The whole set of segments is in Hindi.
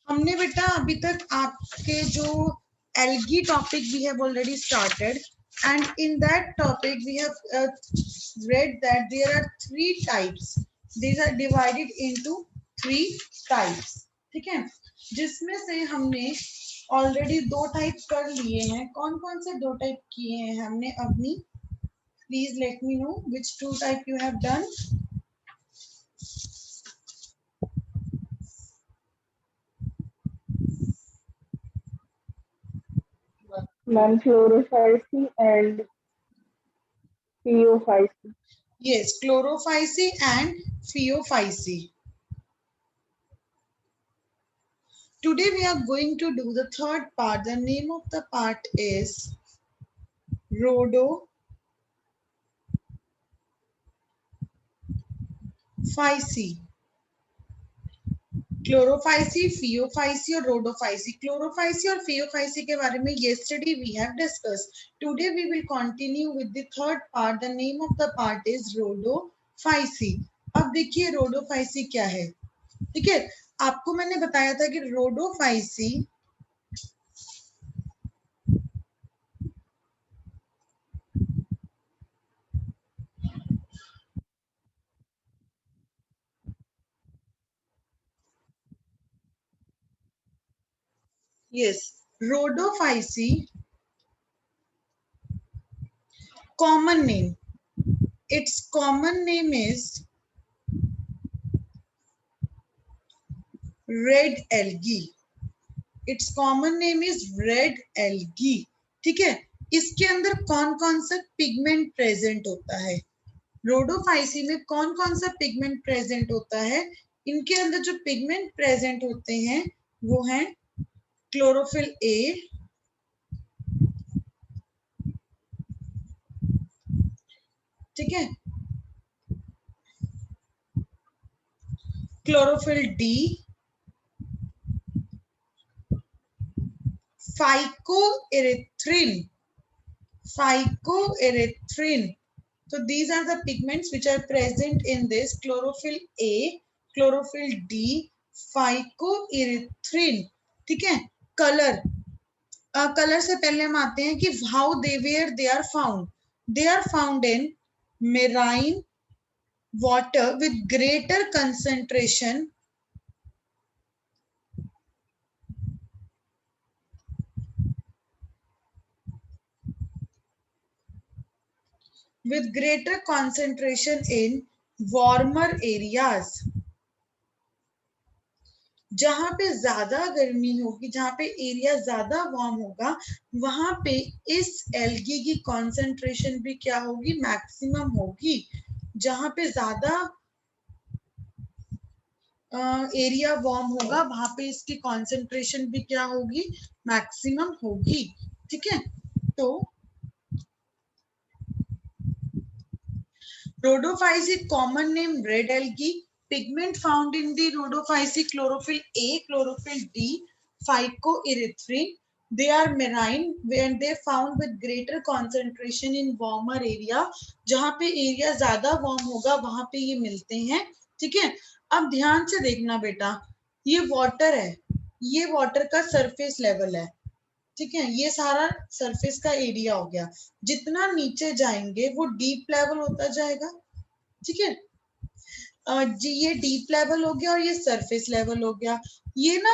हमने बेटा अभी तक आपके जो algae topic we have already started, and in that topic we have read that there are three types. These are divided into three types. ठीक है, जिसमें से हमने ऑलरेडी दो टाइप कर लिए हैं. कौन कौन से दो टाइप किए हैं हमने? Avani, please let me know which two type you have done. Ma'am, chlorophycy and pheophycy. Yes, chlorophycy and pheophycy. Today we are going to do the third part. The name of the part is rhodophycy. Chlorophyceae, Phaeophyceae और रोडोफाइसी. क्लोरोफाइसी और फियोफाइसी के बारे में yesterday we have discussed. Today we will continue with the third part. The name of the part is rhodophycy. अब देखिए रोडोफाइसी क्या है. ठीक है, आपको मैंने बताया था कि Rhodophyceae rhodophycy common name. Its common name is red algae. Its common name is red algae. ठीक है, इसके अंदर कौन कौन सा पिगमेंट प्रेजेंट होता है? रोडोफाइसी में कौन कौन सा पिगमेंट प्रेजेंट होता है? इनके अंदर जो पिगमेंट प्रेजेंट होते हैं वो है क्लोरोफिल ए, ठीक है, chlorophyll D, phycoerythrin. So these are the pigments which are present in this chlorophyll A, chlorophyll D, phycoerythrin. ठीक है, कलर, कलर से पहले हम आते हैं कि how they where they are found. They are found in marine water with greater concentration in warmer areas. जहां पे ज्यादा गर्मी होगी, जहां पे एरिया ज्यादा वार्म होगा, वहां पे इस एल्गी की कॉन्सेंट्रेशन भी क्या होगी? मैक्सिमम होगी. जहां पे ज्यादा एरिया वार्म होगा वहां पे इसकी कॉन्सेंट्रेशन भी क्या होगी? मैक्सिमम होगी. ठीक है, तो rhodophycy common name red algae. Pigment found in the rhodophycy chlorophyll A, chlorophyll D, phycoerythrin. They are marine when they found with greater concentration in warmer area. जहां पे एरिया ज्यादा वार्म होगा वहां पे ये मिलते हैं. ठीक है, अब ध्यान से देखना बेटा, ये वाटर है, ये वाटर का सरफेस लेवल है. ठीक है, ये सारा सरफेस का एरिया हो गया. जितना नीचे जाएंगे वो डीप लेवल होता जाएगा. ठीक है, जी ये डीप लेवल हो गया और ये सरफेस लेवल हो गया. ये ना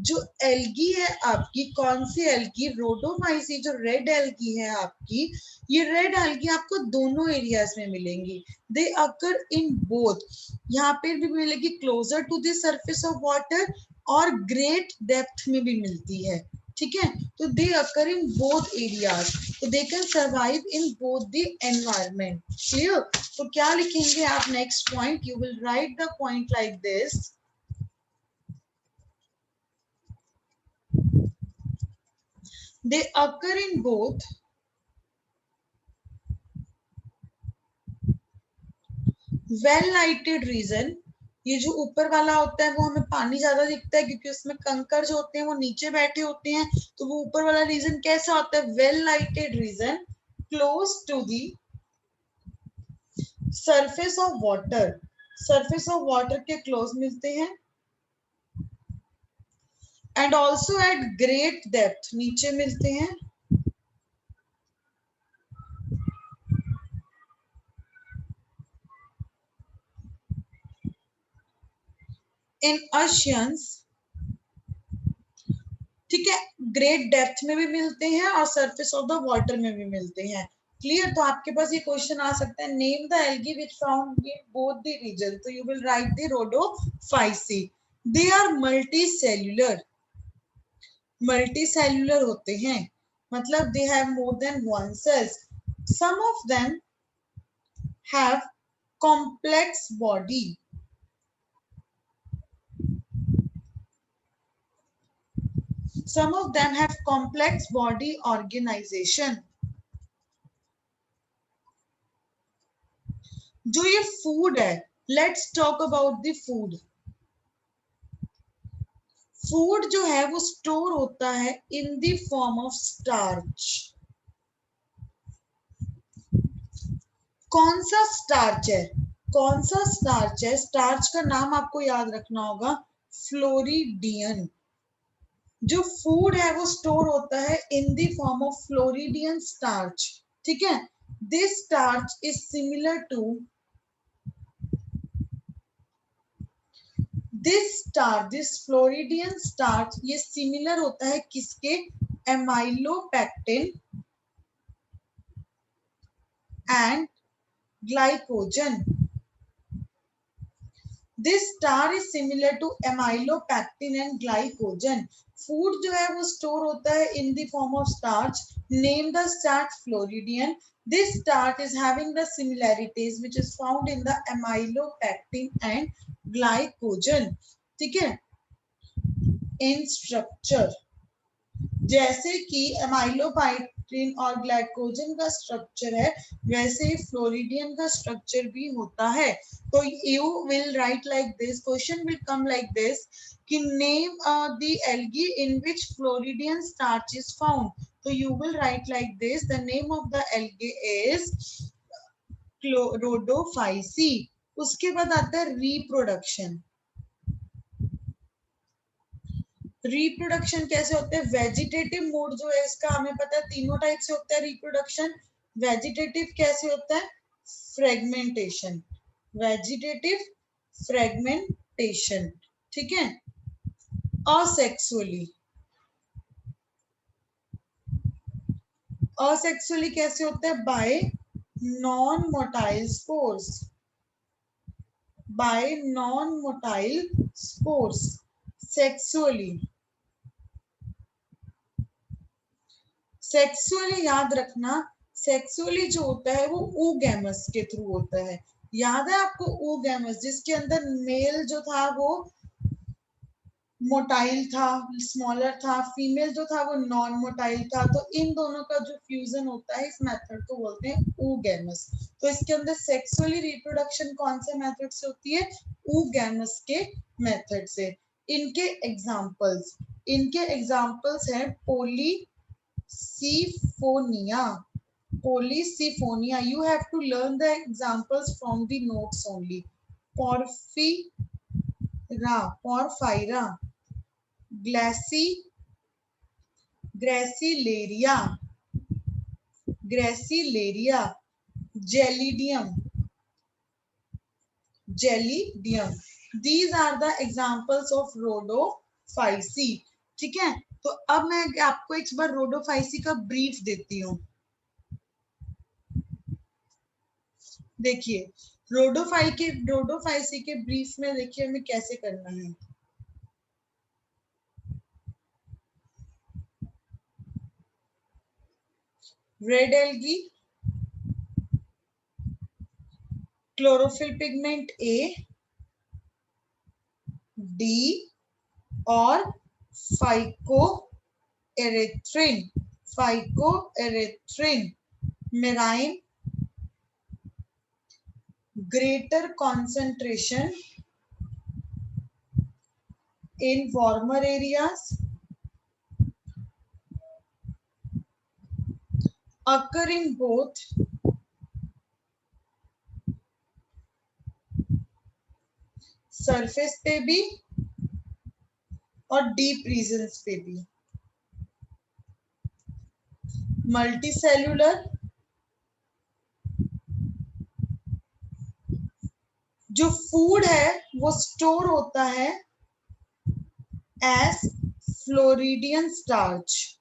जो एल्गी है आपकी, कौन सी एल्गी? रोडोफाइसी. जो रेड एल्गी है आपकी, ये रेड एल्गी आपको दोनों एरियाज में मिलेंगी. They occur in both. यहाँ पे भी मिलेगी closer to the surface of water और ग्रेट डेप्थ में भी मिलती है. ठीक है, तो दे अकर इन बोथ एरियाज, तो they can survive in both the environment. Clear? तो क्या लिखेंगे आप? Next point, you will write the point like this. They occur in both well lighted region. ये जो ऊपर वाला होता है वो हमें पानी ज्यादा दिखता है क्योंकि उसमें कंकर जो होते हैं वो नीचे बैठे होते हैं. तो वो ऊपर वाला रीजन कैसा होता है? Well lighted region close to the surface of water. Surface of water के क्लोज मिलते हैं. And also at great depth, नीचे मिलते हैं। इन ओशियंस, ठीक है, ग्रेट डेप्थ में भी मिलते हैं और सरफेस ऑफ द वाटर में भी मिलते हैं। क्लियर? तो आपके पास ये क्वेश्चन आ सकता है, name the algae which found in both the region, तो you will write the Rhodophyceae. They are multi cellular, multi cellular होते हैं, मतलब they have more than one cells. Some of them have complex body, some of them have complex body organization। जो ये फूड है, let's talk about the food. Food जो है वो स्टोर होता है in the form of starch. कौन सा स्टार्च है? कौन सा स्टार्च है? स्टार्च का नाम आपको याद रखना होगा, फ्लोरिडियन। जो फूड है वो स्टोर होता है in the form of floridean starch, ठीक है। This starch is similar to, this floridean starch ये सिमिलर होता है किसके? Amylopectin and glycogen. This star is similar to amylopectin and glycogen. Food जो है वो स्टोर होता है in the form of starch. Name the starch floridean. This starch is having the similarities which is found in the amylopectin and glycogen, ठीक है। इन स्ट्रक्चर, जैसे कि एमाइलोपेक्टिन और ग्लाइकोजन का स्ट्रक्चर है, वैसे ही फ्लोरिडियन का स्ट्रक्चर भी होता है। तो you will write like this, question will come like this कि name the algae in which floridean starch is found. तो you will write like this, the name of the algae is Rhodophyceae. उसके बाद आता है रिप्रोडक्शन। रिप्रोडक्शन कैसे होते हैं? वेजिटेटिव मोड जो है इसका हमें पता है तीनों टाइप से होता है रिप्रोडक्शन। वेजिटेटिव कैसे होता है? फ्रेगमेंटेशन, वेजिटेटिव फ्रेगमेंटेशन, ठीक है। असेक्सुअली, असेक्सुअली कैसे होता है? Bye non motile spores, bye non motile spores. Sexually, sexually याद रखना, सेक्सुअली जो होता है वो oogamous के थ्रू होता है। याद है आपको oogamous, जिसके अंदर मेल जो था वो मोटाइल था, स्मॉलर था, फीमेल जो था वो नॉन मोटाइल था। तो इन दोनों का जो फ्यूजन होता है इस मेथड को बोलते हैं oogamous। तो इसके अंदर सेक्सुअली रिप्रोडक्शन कौन से मेथड से होती है? oogamous के मेथड से। इनके एग्जांपल्स, इनके एग्जांपल्स हैं Polycyphonia, Polycyphonia. You have to learn the examples from the notes only. Porphyra, Gracilaria, Gelidium. These are the examples of Rhodophysi, ठीक है। तो अब मैं आपको एक बार रोडोफाइसी का ब्रीफ देती हूँ। देखिए रोडोफाइसी के ब्रीफ में देखिए हमें कैसे करना है। रेड एल्गी, क्लोरोफिल पिगमेंट ए, डी और phycoerythrin, marine, greater concentration in warmer areas, occur in both surface पे भी और डीप रीजन्स पे भी। मल्टी सेल्यूलर जो फूड है वो स्टोर होता है एज फ्लोरिडियन स्टार्च।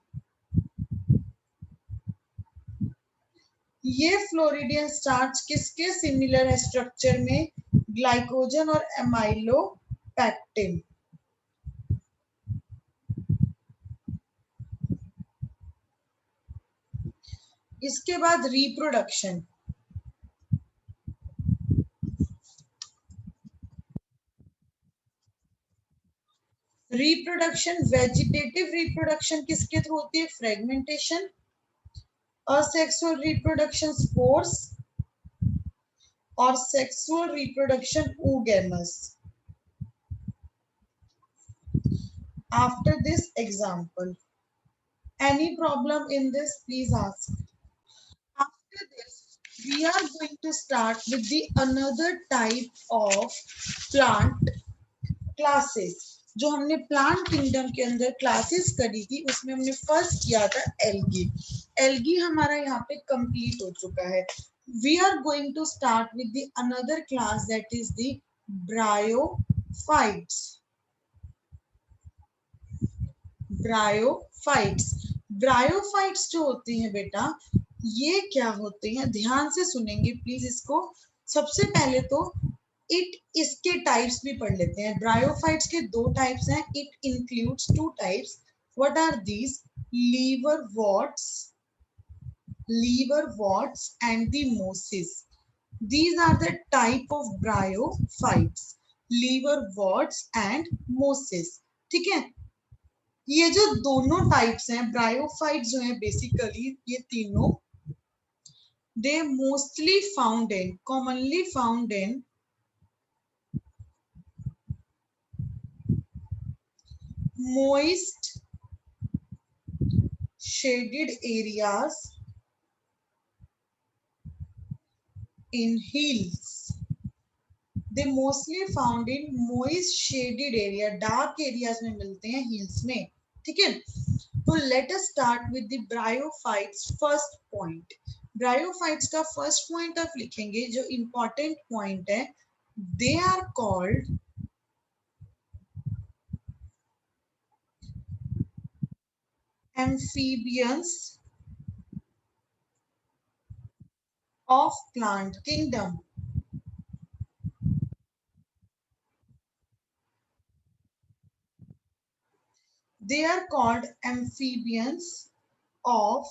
ये फ्लोरिडियन स्टार्च किसके सिमिलर है स्ट्रक्चर में? ग्लाइकोजन और एमाइलोपेक्टिन। इसके बाद रिप्रोडक्शन। रिप्रोडक्शन वेजिटेटिव रिप्रोडक्शन किसके थ्रू होती है? फ्रेगमेंटेशन। असेक्सुअल रिप्रोडक्शन स्पोर्स और sexual reproduction oogamous. After this example, any problem in this, please ask. After this, we are going to start with the another type of plant classes. जो हमने प्लांट किंगडम के अंदर क्लासेस करी थी उसमें हमने फर्स्ट किया था एल्गी। एल्गी हमारा यहाँ पे कंप्लीट हो चुका है। We are going to start with the another class that is the bryophytes. Bryophytes. Bryophytes जो होते हैं बेटा, ये क्या होते हैं? ध्यान से सुनेंगे प्लीज इसको। सबसे पहले तो इसके टाइप्स भी पढ़ लेते हैं। ब्रायोफाइट्स के दो टाइप्स हैं। It includes two types. What are these? Liverworts and the mosses. These are the type of bryophytes, liverworts and mosses। ठीक है, ये जो दोनों टाइप्स हैं ब्रायोफाइट जो है बेसिकली ये तीनों, they mostly found in, commonly found in moist shaded areas in hills। They mostly found in moist shaded area, dark areas में मिलते हैं, हिल्स में। ठीक है, तो let us start with the bryophytes. First point, bryophytes का फर्स्ट पॉइंट आप लिखेंगे जो इंपॉर्टेंट पॉइंट है। They are called amphibians of plant kingdom। They are called amphibians of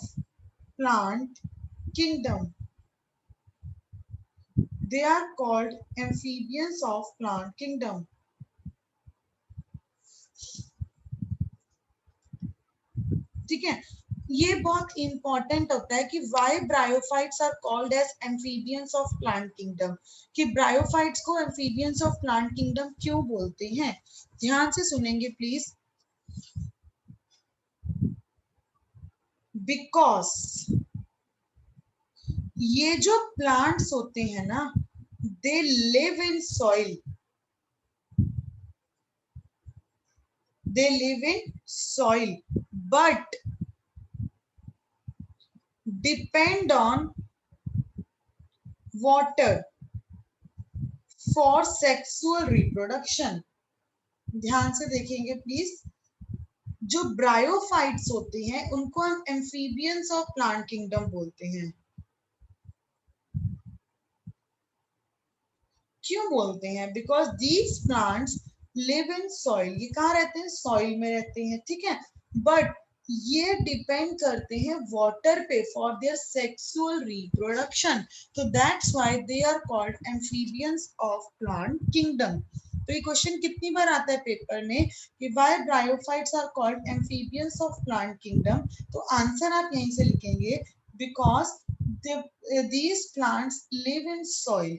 plant kingdom। They are called amphibians of plant kingdom। ठीक है, ये बहुत इंपॉर्टेंट होता है कि why bryophytes are called as amphibians of plant kingdom, कि ब्रायोफाइट्स को एम्फीबियंस ऑफ प्लांट किंगडम क्यों बोलते हैं। ध्यान से सुनेंगे प्लीज। बिकॉज ये जो प्लांट्स होते हैं ना, they live in soil, they live in soil but depend on water for sexual reproduction. ध्यान से देखेंगे प्लीज। जो ब्रायोफाइट्स होते हैं उनको हम एम्फीबियंस ऑफ प्लांट किंगडम बोलते हैं। क्यों बोलते हैं? Because these plants live in soil. ये कहाँ रहते हैं? सॉइल में रहते हैं। ठीक है, बट ये डिपेंड करते हैं वाटर पे फॉर देयर सेक्सुअल रिप्रोडक्शन। तो that's why they are called amphibians of plant kingdom. तो ये क्वेश्चन कितनी बार आता है पेपर में कि why bryophytes are called amphibians of plant kingdom. तो आंसर आप यहीं से लिखेंगे, because these plants live in soil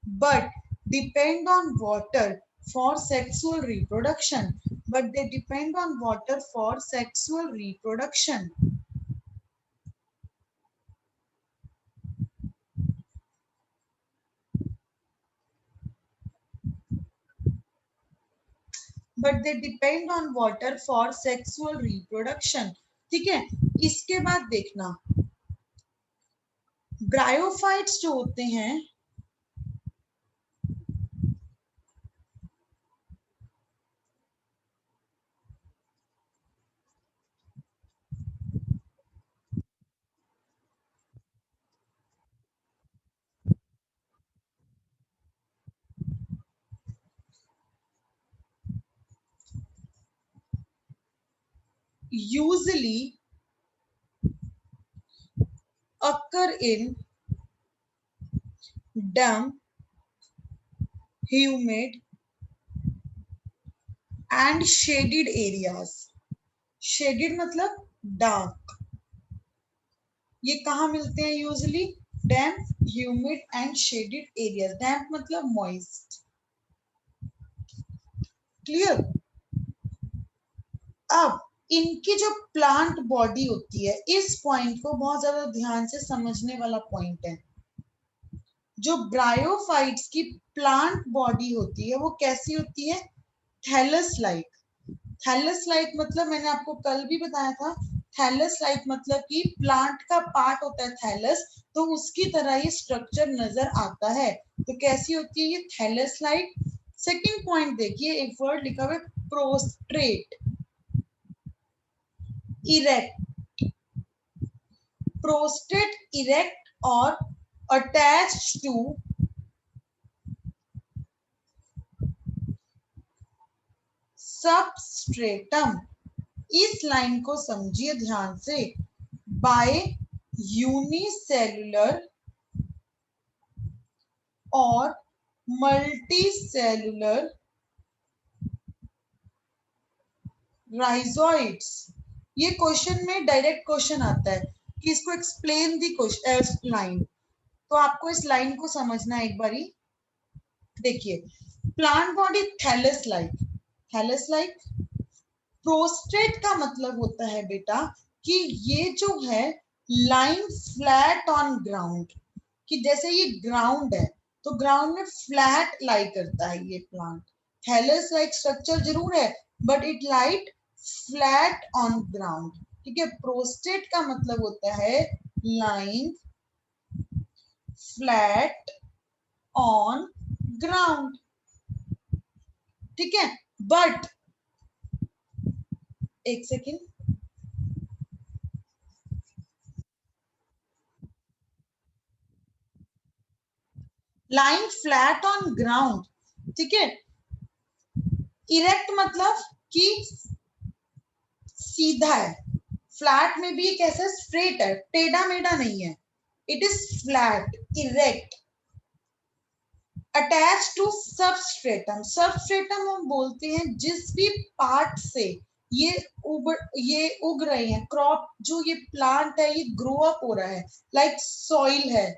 but depend on water for sexual reproduction, but they depend on water for sexual reproduction। but they depend on water for sexual reproduction. ठीक है, इसके बाद देखना ब्रायोफाइट्स जो होते हैं usually occur in damp, humid and shaded areas. Shaded मतलब dark. ये कहाँ मिलते हैं usually? Damp, humid and shaded areas. Damp मतलब मॉइस्ट. क्लियर? अब इनकी जो प्लांट बॉडी होती है, इस पॉइंट को बहुत ज्यादा ध्यान से समझने वाला पॉइंट है. जो ब्रायोफाइट्स की प्लांट बॉडी होती है वो कैसी होती है? Thallus like. थैलस लाइक मतलब मैंने आपको कल भी बताया था, थैलस लाइक मतलब कि प्लांट का पार्ट होता है थैलस, तो उसकी तरह ये स्ट्रक्चर नजर आता है. तो कैसी होती है ये? Thallus like. सेकंड पॉइंट देखिए, एक वर्ड लिखा हुआ है प्रोस्ट्रेट, इरेक्ट. प्रोस्ट्रेट, इरेक्ट और अटैच्ड टू सबस्ट्रेटम. इस लाइन को समझिए ध्यान से. बाय यूनिसेल्युलर और मल्टीसेल्युलर राइजोइड्स. ये क्वेश्चन में डायरेक्ट क्वेश्चन आता है कि इसको एक्सप्लेन दी लाइन. तो आपको इस लाइन को समझना है एक बारी. देखिए, plant body thallus like. Thallus like. Prostrate का मतलब होता है बेटा कि ये जो है लाइन फ्लैट ऑन ग्राउंड, कि जैसे ये ग्राउंड है तो ग्राउंड में फ्लैट लाई करता है ये प्लांट. थैलस लाइक स्ट्रक्चर जरूर है but it light flat on ground. ठीक है, प्रोस्टेट का मतलब होता है लाइन फ्लैट ऑन ग्राउंड. ठीक है, बट एक second, line flat on ground. ठीक है, इरेक्ट मतलब कि सीधा है. फ्लैट में भी कैसा? स्ट्रेट है, टेढ़ा मेढ़ा नहीं है. It is flat, erect. Attach to substratum. Substratum हम बोलते हैं जिस भी पार्ट से ये उग रहे हैं, क्रॉप जो ये प्लांट है ये ग्रो अप हो रहा है, लाइक सॉइल है.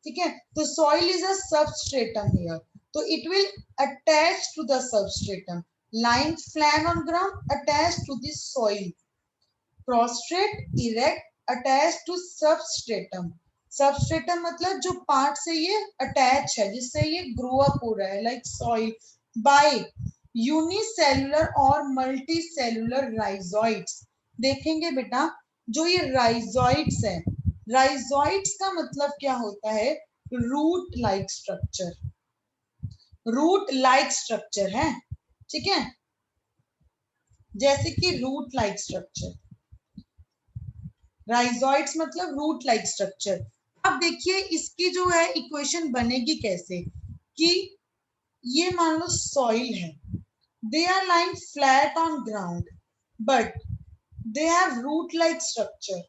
ठीक है, तो soil is a substratum here. तो it will attach to the substratum. Line flat on ground attach to the soil. Prostrate, erect, attach to substratum. Substratum मतलब जो पार्ट से ये अटैच है, जिससे ये ग्रो अप हो रहा है, लाइक सॉइल. बाय यूनिसेल्युलर और मल्टीसेल्युलर राइजोइड्स. देखेंगे बेटा, जो ये राइजोइड्स है, राइजोइड्स का मतलब क्या होता है? Root like structure. Root like structure है. ठीक है, जैसे कि रूट लाइक स्ट्रक्चर. राइजोइड्स मतलब रूट लाइक स्ट्रक्चर. अब देखिए इसकी जो है इक्वेशन बनेगी कैसे, कि ये मान लो सॉइल है, they are lying flat on ground but they have root like structure.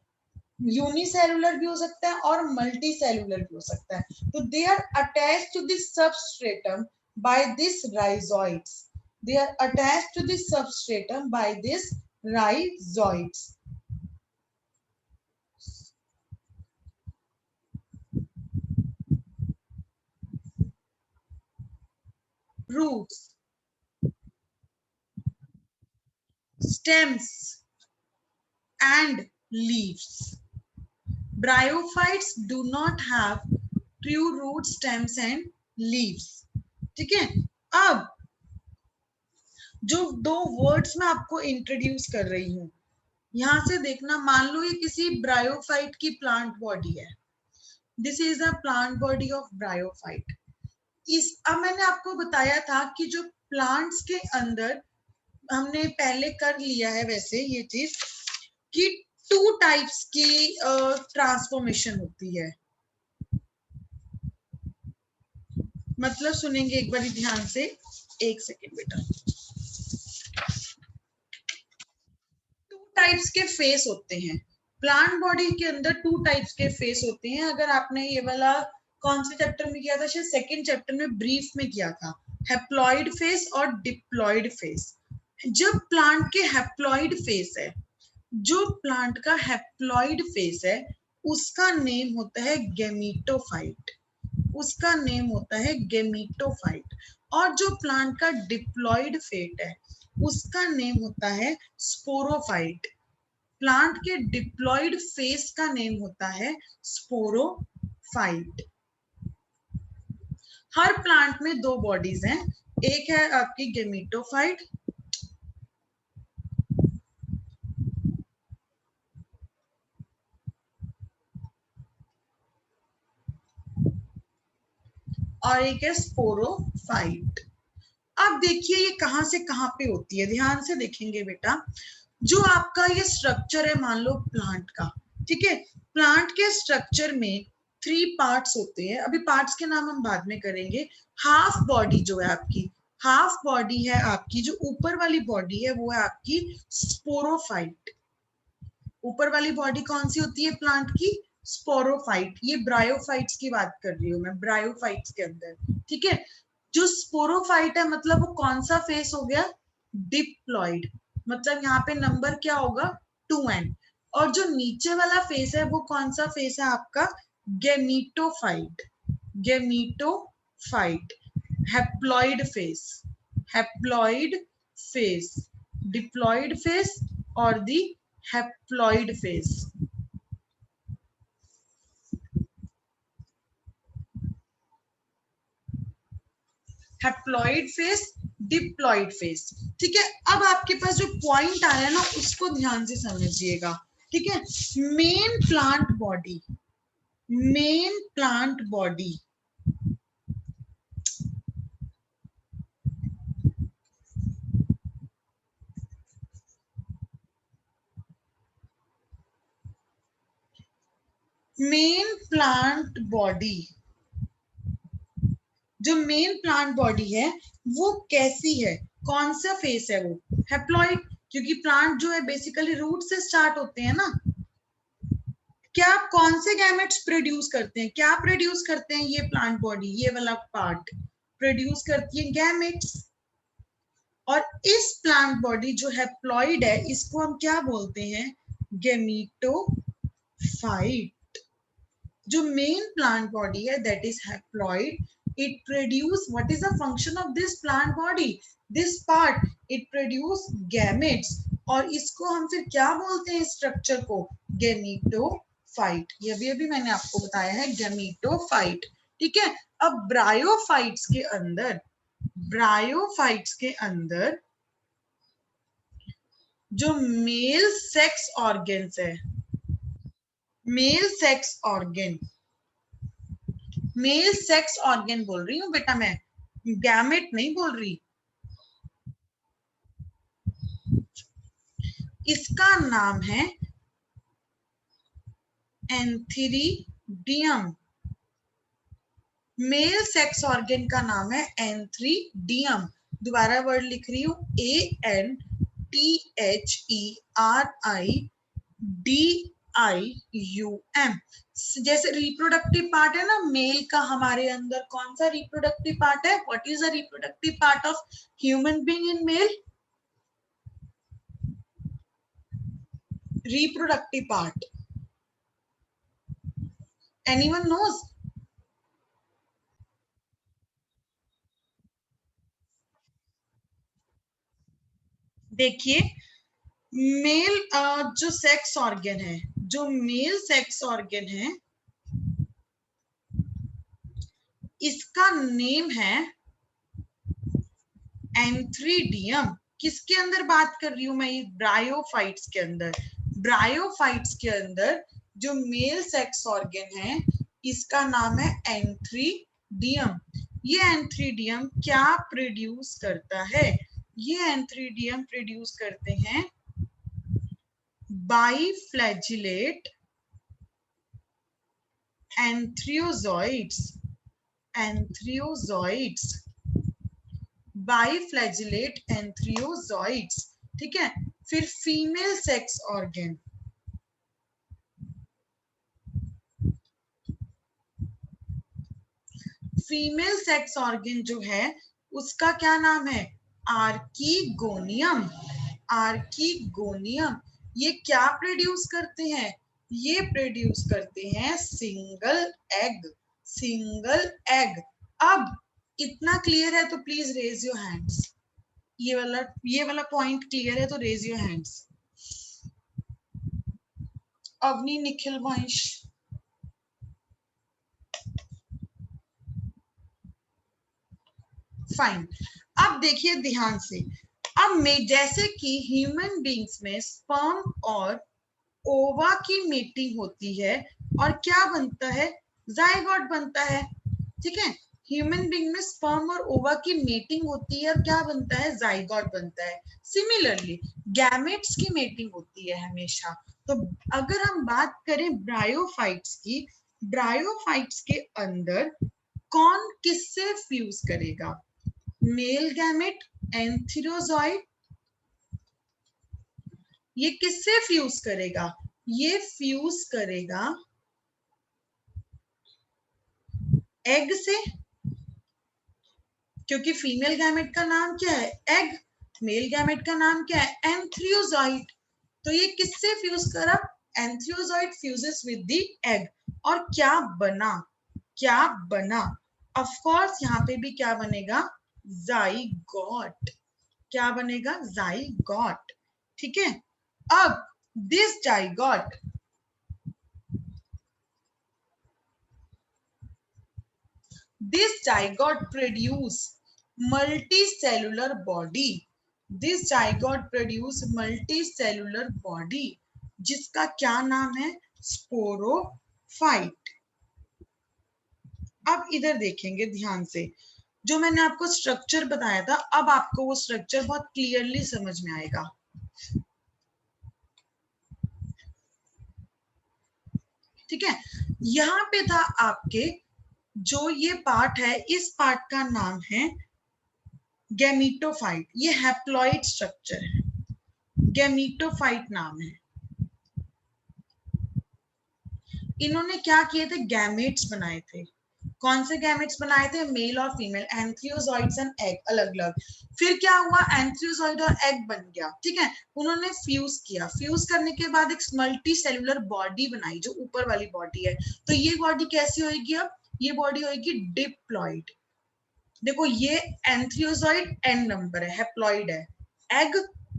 Unicellular भी हो सकता है और मल्टी सेलुलर भी हो सकता है. तो they are attach to this substratum by this rhizoids. They are attach to this substratum by this rhizoids. Roots, stems and leaves. Bryophytes do not have true root, stems and leaves. ठीक है, अब जो 2 वर्ड्स मैं आपको इंट्रोड्यूस कर रही हूँ, यहां से देखना, मान लो ये किसी ब्रायोफाइट की प्लांट बॉडी है। This is the plant body of bryophyte. इस अब मैंने आपको बताया था कि जो प्लांट्स के अंदर हमने पहले कर लिया है वैसे ये चीज कि 2 टाइप्स की ट्रांसफॉर्मेशन होती है। मतलब सुनेंगे एक बार ध्यान से, एक सेकेंड बेटा। 2 टाइप्स के फेस होते हैं प्लांट बॉडी के अंदर, 2 टाइप्स के फेस होते हैं। अगर आपने ये वाला कौन से चैप्टर में किया था, शायद सेकंड चैप्टर में ब्रीफ में किया था, हैप्लॉइड फेस और डिप्लॉइड फेस। जब प्लांट के हैप्लॉइड फेस है, जो प्लांट का हैप्लॉइड फेस है उसका नेम होता है गेमीटोफाइट, उसका नेम होता है गेमीटोफाइट। और जो प्लांट का डिप्लॉइड फेट है उसका नेम होता है स्पोरोफाइट। प्लांट के डिप्लॉइड फेस का नेम होता है स्पोरोफाइट। हर प्लांट में 2 बॉडीज हैं, एक है आपकी गेमीटोफाइट, और एक है स्पोरोफाइट। अब देखिए ये कहां से कहां पे होती है, ध्यान से देखेंगे बेटा। जो आपका ये स्ट्रक्चर है, मान लो प्लांट का, ठीक है, प्लांट के स्ट्रक्चर में 3 पार्ट्स होते हैं। अभी पार्ट्स के नाम हम बाद में करेंगे। हाफ बॉडी जो है आपकी, हाफ बॉडी है आपकी, जो ऊपर वाली बॉडी है वो है आपकी स्पोरोफाइट। ऊपर वाली बॉडी कौन सी होती है प्लांट की, स्पोरोफाइट। ये ब्रायोफाइट्स की बात कर रही हूँ मैं, ब्रायोफाइट्स के अंदर, ठीक है। जो स्पोरोफाइट है मतलब वो कौन सा फेस हो गया, डिप्लॉइड। मतलब यहाँ पे नंबर क्या होगा, 2n। और जो नीचे वाला फेस है वो कौन सा फेस है आपका, gametophyte, gametophyte, haploid phase, haploid phase, diploid phase और the haploid phase. Haploid phase, diploid phase, ठीक है। अब आपके पास जो पॉइंट आया ना उसको ध्यान से समझिएगा, ठीक है। Main plant body, main plant body, main plant body, जो मेन प्लांट बॉडी है वो कैसी है, कौन सा फेस है वो, हैप्लॉइड। क्योंकि प्लांट जो है बेसिकली रूट से स्टार्ट होते हैं ना। क्या कौन से गैमेट्स प्रोड्यूस करते हैं, क्या प्रोड्यूस करते हैं ये प्लांट बॉडी, ये वाला पार्ट प्रोड्यूस करती है गैमेट्स। और इस प्लांट बॉडी जो हैप्लॉइड है इसको हम क्या बोलते हैं, गेमीटोफाइट। जो मेन प्लांट बॉडी है that is haploid, it produce, what is the function of this plant body, this part, it produce gametes। और इसको हम फिर क्या बोलते हैं स्ट्रक्चर को, गेमीटोफाइट। ये भी मैंने आपको बताया है, गेमीटोफाइट, ठीक है। अब ब्रायोफाइट्स के अंदर, ब्रायोफाइट्स के अंदर जो मेल सेक्स ऑर्गन्स है, male sex organ, male sex organ बोल रही हूँ बेटा मैं, गैमेट नहीं बोल रही। इसका नाम है एंथीरिडियम। मेल सेक्स ऑर्गन का नाम है एंथीरिडियम। दोबारा वर्ड लिख रही हूँ, ANTHERIDIUM। जैसे रिप्रोडक्टिव पार्ट है ना मेल का, हमारे अंदर कौन सा रिप्रोडक्टिव पार्ट है, what is the reproductive part of human being in male, reproductive part, anyone knows? देखिए मेल जो सेक्स ऑर्गन है, जो मेल सेक्स ऑर्गन है इसका नेम है एंथ्रीडियम। किसके अंदर बात कर रही हूं मैं, ये ब्रायोफाइट्स के अंदर। ब्रायोफाइट्स के अंदर जो मेल सेक्स ऑर्गन है इसका नाम है एंथ्रीडियम। ये एंथ्रीडियम क्या प्रोड्यूस करता है, ये एंथ्रीडियम प्रोड्यूस करते हैं बाइफ्लैजिलेट एंथ्रियोजॉइड्स, एंथ्रियोजॉइड्स, बाइफ्लैजिलेट एंथ्रियोजॉइड्स। ठीक है, फिर female sex organ, female sex organ जो है उसका क्या नाम है, आर्कीगोनियम, आर्कीगोनियम। ये क्या प्रोड्यूस करते हैं, ये प्रोड्यूस करते हैं सिंगल एग, सिंगल एग। अब इतना क्लियर है तो प्लीज रेज योर हैंड्स, ये वाला पॉइंट क्लियर है तो raise your hands. Avani, Nikhil, Vansh, fine. अब देखिए ध्यान से, अब में जैसे कि ह्यूमन बींग्स में स्पर्म और ओवा की मीटिंग होती है और क्या बनता है, जाइगोट बनता है। ठीक है, ह्यूमन बींग में स्पर्म और ओवा की मीटिंग होती है और क्या बनता है, जाइगोट बनता है। सिमिलरली गैमेट्स की मीटिंग होती है हमेशा। तो अगर हम बात करें ब्रायोफाइट्स की, ब्रायोफाइट्स के अंदर कौन किससे फ्यूज करेगा, मेल गैमेट एंथ्रोजॉइड, ये किससे फ्यूज करेगा, ये फ्यूज करेगा एग से, क्योंकि फीमेल गैमेट का नाम क्या है, एग, मेल गैमेट का नाम क्या है, एंथ्रियोजॉइड। तो ये किससे फ्यूज करा, एंथ्रियोजॉइड फ्यूजेस विद द एग, और क्या बना, क्या बना, ऑफ कोर्स यहाँ पे भी क्या बनेगा, जाइगोट, क्या बनेगा, जाइगोट। ठीक है, अब this zygote, this zygote produce multicellular body, this zygote produce multicellular body जिसका क्या नाम है, स्पोरोफाइट। अब इधर देखेंगे ध्यान से, जो मैंने आपको स्ट्रक्चर बताया था अब आपको वो स्ट्रक्चर बहुत क्लियरली समझ में आएगा। ठीक है, यहाँ पे था आपके, जो ये पार्ट है इस पार्ट का नाम है गैमीटोफाइट, ये हैप्लॉइड स्ट्रक्चर है, गैमीटोफाइट नाम है। इन्होंने क्या किए थे, गैमेट्स बनाए थे। कौन से गैमेट्स बनाए थे, मेल और फीमेल, एंथ्रियोजॉइड्स एंड एग, अलग अलग। फिर क्या हुआ, एंथ्रियोजॉइड और एग बन गया। ठीक है, उन्होंने फ्यूज किया, फ्यूज करने के बाद एक मल्टी सेलुलर बॉडी बनाई जो ऊपर वाली बॉडी है। तो ये बॉडी कैसी होगी, अब ये बॉडी होगी डिप्लॉइड। देखो ये एंथ्रियोजॉइड एन नंबर है, हैप्लॉइड है, एग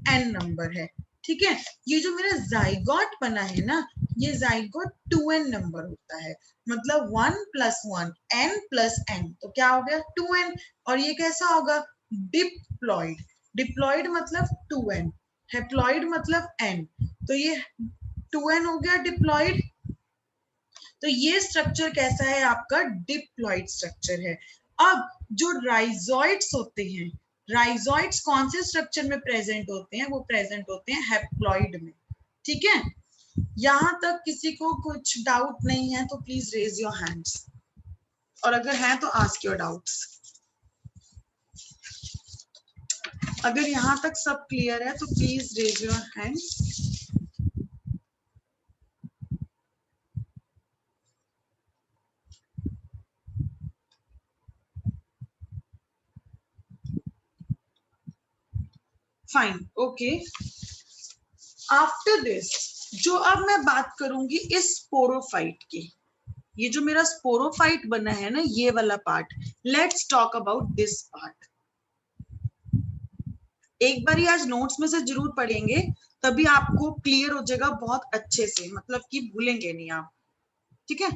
एन नंबर है। ठीक है, ये जो मेरा जाइगोट बना है ना, ये जाइगोट 2n नंबर होता है, मतलब 1 + 1 n + n, तो क्या हो गया 2n। और ये कैसा होगा, डिप्लॉइड, डिप्लॉइड मतलब 2n, हैप्लॉइड मतलब n, तो ये 2n हो गया डिप्लॉइड। तो ये स्ट्रक्चर कैसा है आपका, डिप्लॉइड स्ट्रक्चर है। अब जो राइजॉइड्स होते हैं, राइजॉइड्स कौन से स्ट्रक्चर में प्रेजेंट होते हैं, वो प्रेजेंट होते हैं हैप्लॉइड में। ठीक है, यहां तक किसी को कुछ डाउट नहीं है तो प्लीज रेज योर हैंड्स, और अगर है तो आस्क योर डाउट्स। अगर यहां तक सब क्लियर है तो please raise your hands. Fine, okay. After this जो अब मैं बात करूंगी इस स्पोरोफाइट की, ये जो मेरा स्पोरोफाइट बना है ना, ये वाला part, let's talk about this part. एक बार आज नोट्स में से जरूर पढ़ेंगे, तभी आपको क्लियर हो जाएगा बहुत अच्छे से, मतलब कि भूलेंगे नहीं आप। ठीक है,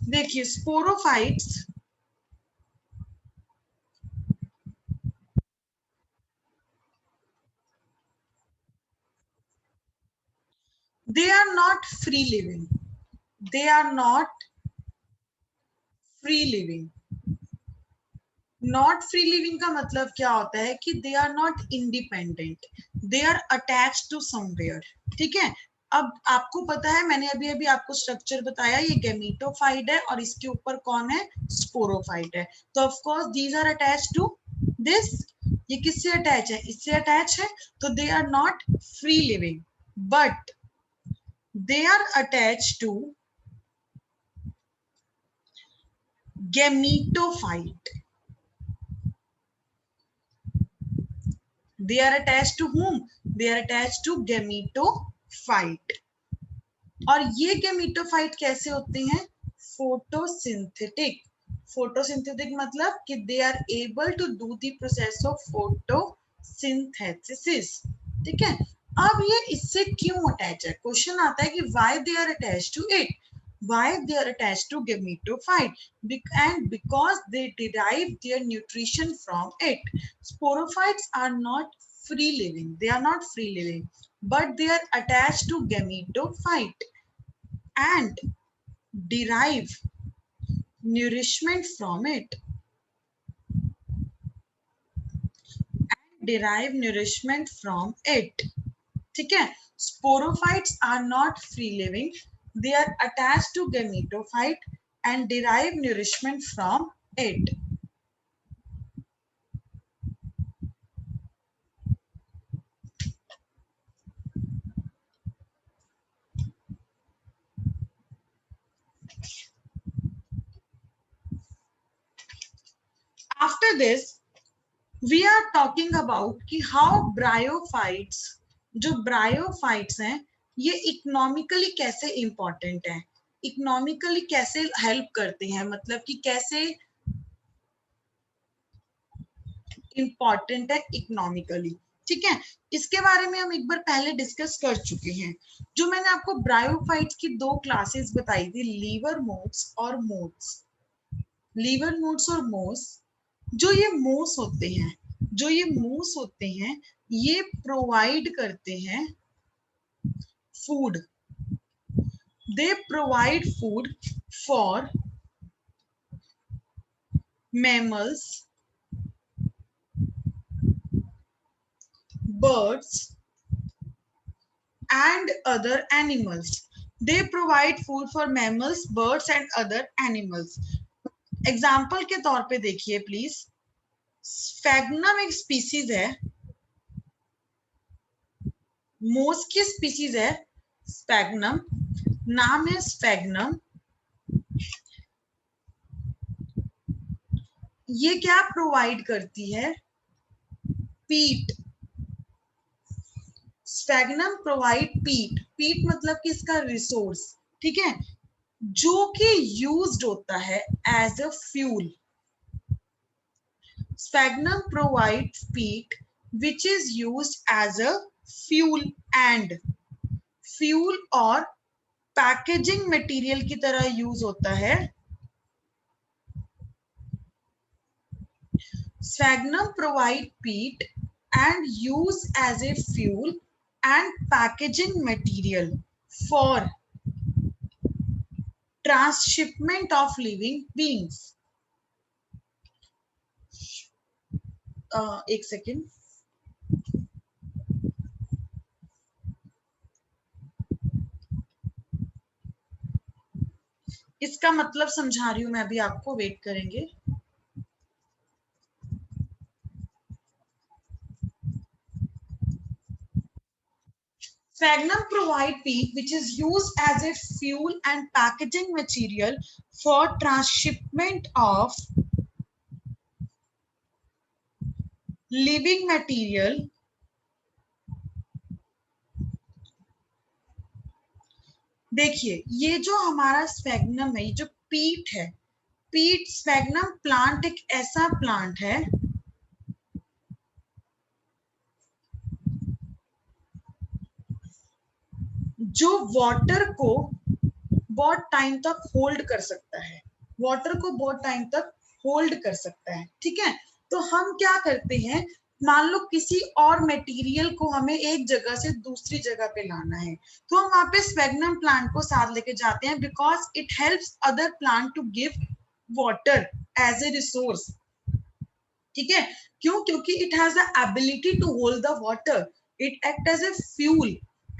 देखिए sporophytes they are not free living, they are not free living. Not free living का मतलब क्या होता है कि they are not independent, they are attached to somewhere. ठीक है, अब आपको पता है मैंने अभी अभी आपको स्ट्रक्चर बताया, ये गैमीटोफाइट है और इसके ऊपर कौन है, स्पोरोफाइट है। तो of course these are attached to this, ये किससे अटैच है, इससे अटैच है, तो they are not free living but they are attached to gametophyte. They are attached to whom? They are attached to gametophyte. और ये गैमीटोफाइट कैसे होते हैं, फोटोसिंथेटिक। फोटोसिंथेटिक मतलब कि they are able to do the process of photosynthesis. ठीक है, अब ये इससे क्यों अटैच है, क्वेश्चन आता है कि why they are attached to it, why they are attached to gametophyte, and because they derive their nutrition from it. Sporophytes are not free living, they are not free living but they are attached to gametophyte and derive nourishment from it, derive nourishment from it. ठीक है, sporophytes are not free living, they are attached to gametophyte and derive nourishment from it. After this we are talking about कि how ब्रायोफाइट्स, जो ब्रायोफाइट्स हैं ये इकोनॉमिकली कैसे इंपॉर्टेंट है, इकोनॉमिकली कैसे हेल्प करते हैं, मतलब कि कैसे इंपॉर्टेंट है इकोनॉमिकली। ठीक है, इसके बारे में हम एक बार पहले डिस्कस कर चुके हैं। जो मैंने आपको ब्रायोफाइट्स की दो क्लासेस बताई थी, लीवर मोड्स और मोड्स, लीवर मोड्स और मोस। जो ये मोस होते हैं, जो ये मोस होते हैं ये प्रोवाइड करते हैं food, they provide food for mammals, birds and other animals. They provide food for mammals, birds and other animals. Example के तौर पे देखिए प्लीज, स्फैग्नम एक स्पीसीज है, मोस की स्पीसीज है स्फैग्नम, नाम है स्फैग्नम। ये क्या प्रोवाइड करती है, पीट। स्फैग्नम प्रोवाइड पीट, पीट मतलब कि इसका रिसोर्स। ठीक है, जो कि यूज्ड होता है as a fuel. Sphagnum provides peat which is used as a fuel and fuel और पैकेजिंग मटेरियल की तरह यूज होता है। Sphagnum provide peat and use as a fuel and packaging material for transshipment of living beings. एक सेकेंड, इसका मतलब समझा रही हूं मैं अभी आपको, वेट करेंगे। Sphagnum provide peat which is used as a fuel and packaging material for transshipment of living material देखिए ये जो हमारा स्फैग्नम है, ये जो पीट है, पीट स्फैग्नम प्लांट एक ऐसा प्लांट है जो वाटर को बहुत टाइम तक होल्ड कर सकता है, वाटर को बहुत टाइम तक होल्ड कर सकता है। ठीक है, तो हम क्या करते हैं, मान लो किसी और मटेरियल को हमें एक जगह से दूसरी जगह पे लाना है, तो हम वहां पे स्वेग्नम प्लांट को साथ लेके जाते हैं, because it helps other plant to give water as a resource. ठीक है, क्यों? क्योंकि it has the ability to hold the water, it act as a fuel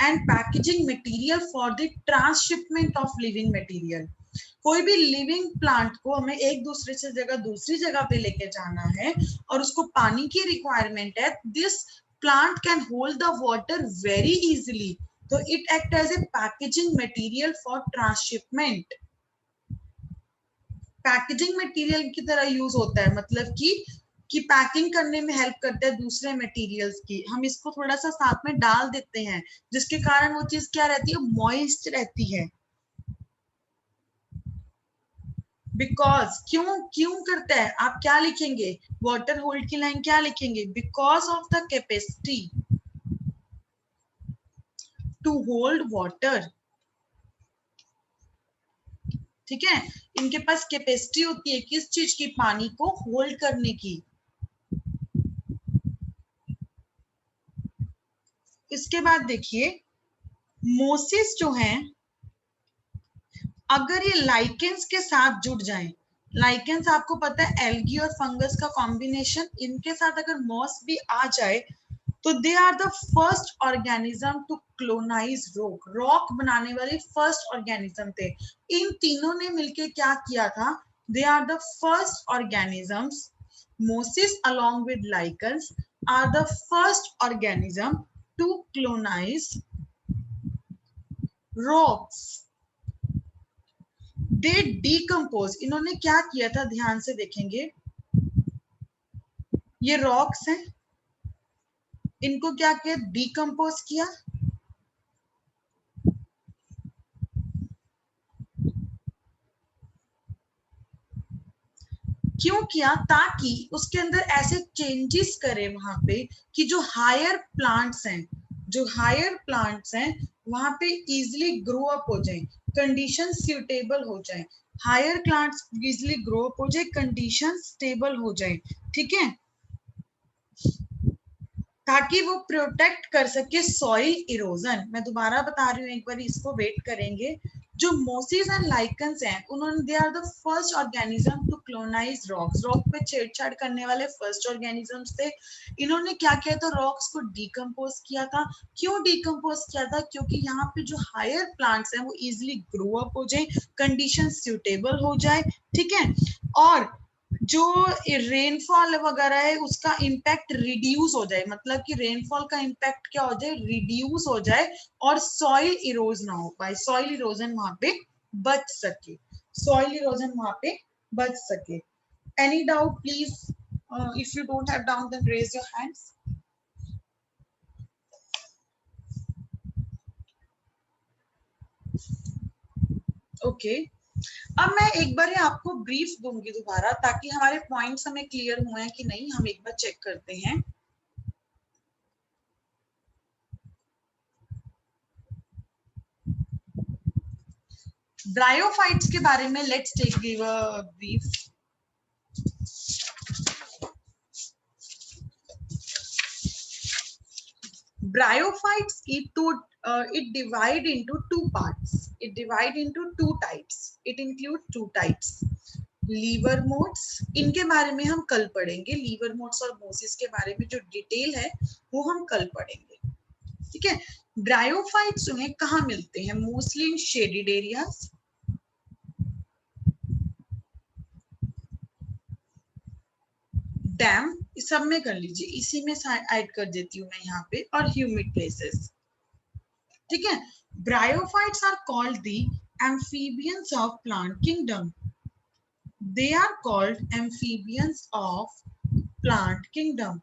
and packaging material for the transshipment of living material. कोई भी लिविंग प्लांट को हमें एक दूसरे से जगह दूसरी जगह पे लेके जाना है और उसको पानी की रिक्वायरमेंट है, this plant can hold the water very easily, तो it act as a packaging material for transshipment. Packaging material की तरह यूज होता है, मतलब कि पैकिंग करने में हेल्प करता है दूसरे मटेरियल्स की। हम इसको थोड़ा सा साथ में डाल देते हैं, जिसके कारण वो चीज क्या रहती है, मॉइस्ट रहती है। बिकॉज, क्यों क्यों करता है, आप क्या लिखेंगे, वाटर होल्ड की लाइन क्या लिखेंगे, because of the capacity to hold water. ठीक है, इनके पास कैपेसिटी होती है किस चीज की, पानी को होल्ड करने की। इसके बाद देखिए, मोसिस जो है, अगर ये लाइकेंस के साथ जुड़ जाएं, लाइकेंस आपको पता है एल्गी और फंगस का कॉम्बिनेशन, इनके साथ अगर मॉस भी आ जाए, तो they are the first organism to colonise rock. Rock बनाने वाले फर्स्ट ऑर्गेनिज्म थे। इन तीनों ने मिलकर क्या किया था, they are the first organisms, mosses along with lichens are the first organism to colonize rocks. They decompose, इन्होंने क्या किया था, ध्यान से देखेंगे, ये रॉक्स हैं, इनको क्या किया, डिकम्पोज किया। क्यों किया, ताकि उसके अंदर ऐसे चेंजेस करे वहां पे कि जो हायर प्लांट्स हैं, जो हायर प्लांट्स हैं वहां पे इजिली ग्रो अप हो जाए, कंडीशन सुटेबल हो जाए, higher plants easily grow up हो जाए, कंडीशन स्टेबल हो जाए। ठीक है, ताकि वो प्रोटेक्ट कर सके सॉइल इरोजन। मैं दोबारा बता रही हूँ, एक बार इसको वेट करेंगे। जो मोसिस एंड लाइकन्स हैं, उन्होंने they are the first organism to colonise rocks. Rock पे छेड़छाड़ करने वाले फर्स्ट ऑर्गेनिजम्स थे। इन्होंने क्या किया था, रॉक्स को डिकम्पोज किया था। क्यों डिकम्पोज किया था, क्योंकि यहाँ पे जो हायर प्लांट्स हैं वो इजिली ग्रो अप हो जाए, कंडीशन सुटेबल हो जाए। ठीक है, और जो रेनफॉल वगैरह है उसका इम्पैक्ट रिड्यूस हो जाए, मतलब कि रेनफॉल का इम्पैक्ट क्या हो जाए, रिड्यूस हो जाए, और सॉइल इरोज ना हो पाए, सॉइल इरोजन वहां पे बच सके, सॉइल इरोजन वहां पे बच सके। Any doubt please, if you don't have doubt then raise your hands. Okay, अब मैं एक बार आपको ब्रीफ दूंगी दोबारा, ताकि हमारे पॉइंट्स हमें क्लियर हुए हैं कि नहीं, हम एक बार चेक करते हैं। ब्रायोफाइट्स के बारे में let's take give a brief. Bryophytes it divide into two parts. It divide into two types. It includes two types. Lever modes, इनके बारे में हम कल पढ़ेंगे। लीवर मोड्स और मोसिस के बारे में जो डिटेल है वो हम कल पढ़ेंगे। ठीक है, ब्रायोफाइट्स जो है कहाँ मिलते हैं, mostly in shaded areas, dam, सब में कर लीजिए, इसी में ऐड कर देती हूँ मैं यहाँ पे, और ह्यूमिड प्लेसेस। ठीक है, bryophytes are called the amphibians of plant kingdom. They are called amphibians of plant kingdom.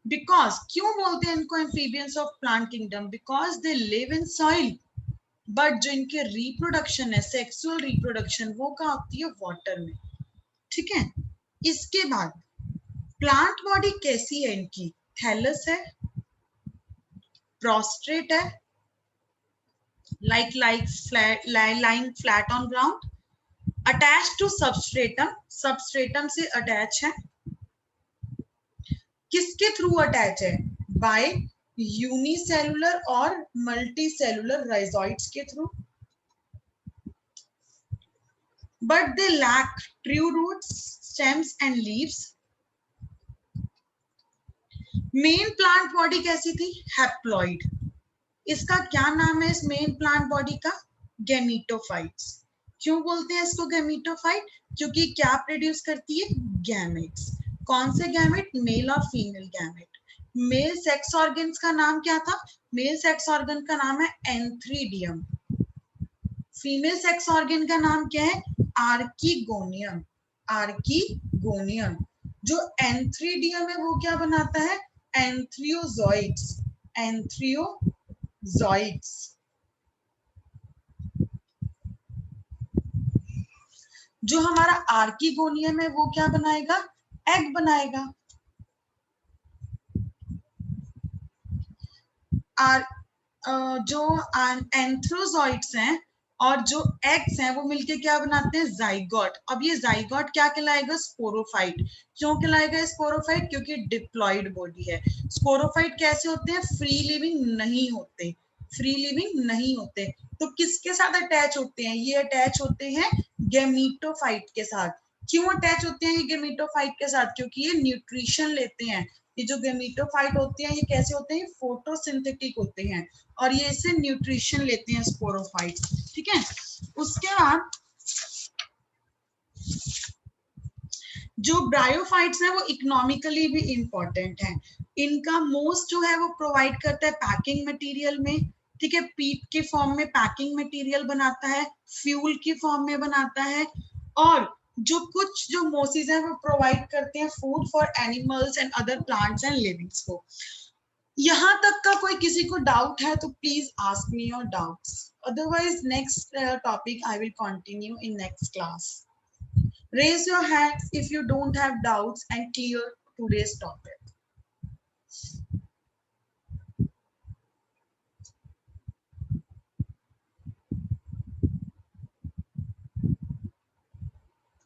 Because, क्यों बोलते हैं इनको amphibians of plant kingdom? Because they live in soil. But जो इनके reproduction है, sexual reproduction, वो कहाँ होती है, water में। ठीक है, इसके बाद प्लांट बॉडी कैसी है इनकी, थैलस है, prostrate है, like flat, lying flat on ground, attached to substratum, substratum से attach है, किसके थ्रू अटैच है, बाय यूनिसेलुलर और मल्टीसेलुलर राइजोइड्स के through, but they lack true roots, stems and leaves. Main plant body कैसी थी, हैप्लॉइड. इसका क्या नाम है इस मेन प्लांट बॉडी का, गैमीटोफाइट्स. क्यों बोलते हैं इसको गैमीटोफाइट, क्योंकि क्या प्रोड्यूस करती है, गैमेट्स. कौन से गैमेट, मेल और female gamete. Male sex organs का नाम क्या था, मेल सेक्स ऑर्गन का नाम है एंथ्रीडियम. फीमेल सेक्स ऑर्गन का नाम क्या है, आर्कीगोनियम. आर्कीगोनियम. जो एंथ्रीडियम है वो क्या बनाता है, एंथ्रियोजॉइड्स. एंथ्रियोजॉइड्स. जो हमारा आर्कीगोनियम है वो क्या बनाएगा, एग बनाएगा. जो एंथ्रोजॉइड्स हैं और जो एग्स हैं वो मिलके क्या बनाते हैं, जाइगोट. अब ये जाइगोट क्या कहलाएगा, स्पोरोफाइट. क्यों कहलाएगा स्पोरोफाइट, क्योंकि डिप्लॉइड बॉडी है. स्पोरोफाइट कैसे होते हैं, फ्री लिविंग नहीं होते. फ्री लिविंग नहीं होते. तो किसके साथ अटैच होते हैं, ये अटैच होते हैं गैमीटोफाइट के साथ. क्यों अटैच होते हैं ये गैमीटोफाइट के साथ, क्योंकि ये न्यूट्रिशन लेते हैं. ये जो गैमीटोफाइट होते हैं ये कैसे होते हैं, फोटोसिंथेटिक होते हैं और ये इससे न्यूट्रिशन लेते हैं स्पोरोफाइट. ठीक है. उसके बाद जो ब्रायोफाइट्स है वो इकोनॉमिकली भी इंपॉर्टेंट है. इनका मोस्ट जो है वो प्रोवाइड करता है पैकिंग मटेरियल में. ठीक है, पीट के फॉर्म में पैकिंग मटेरियल बनाता है, फ्यूल की फॉर्म में बनाता है, और जो कुछ जो मोसिस है वो प्रोवाइड करते हैं food for animals and other plants and livings को. यहाँ तक का कोई किसी को डाउट है तो please ask me your doubts. Otherwise next topic I will continue in next class. Raise your hands if you don't have doubts and clear today's topic.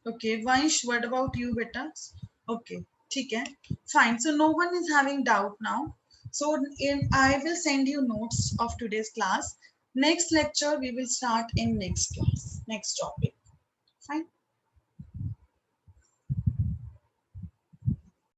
Okay, Vansh, what about you, beta? Okay, ठीक है, fine. So no one is having doubt now. So I will send you notes of today's class. Next lecture we will start in next class, next topic.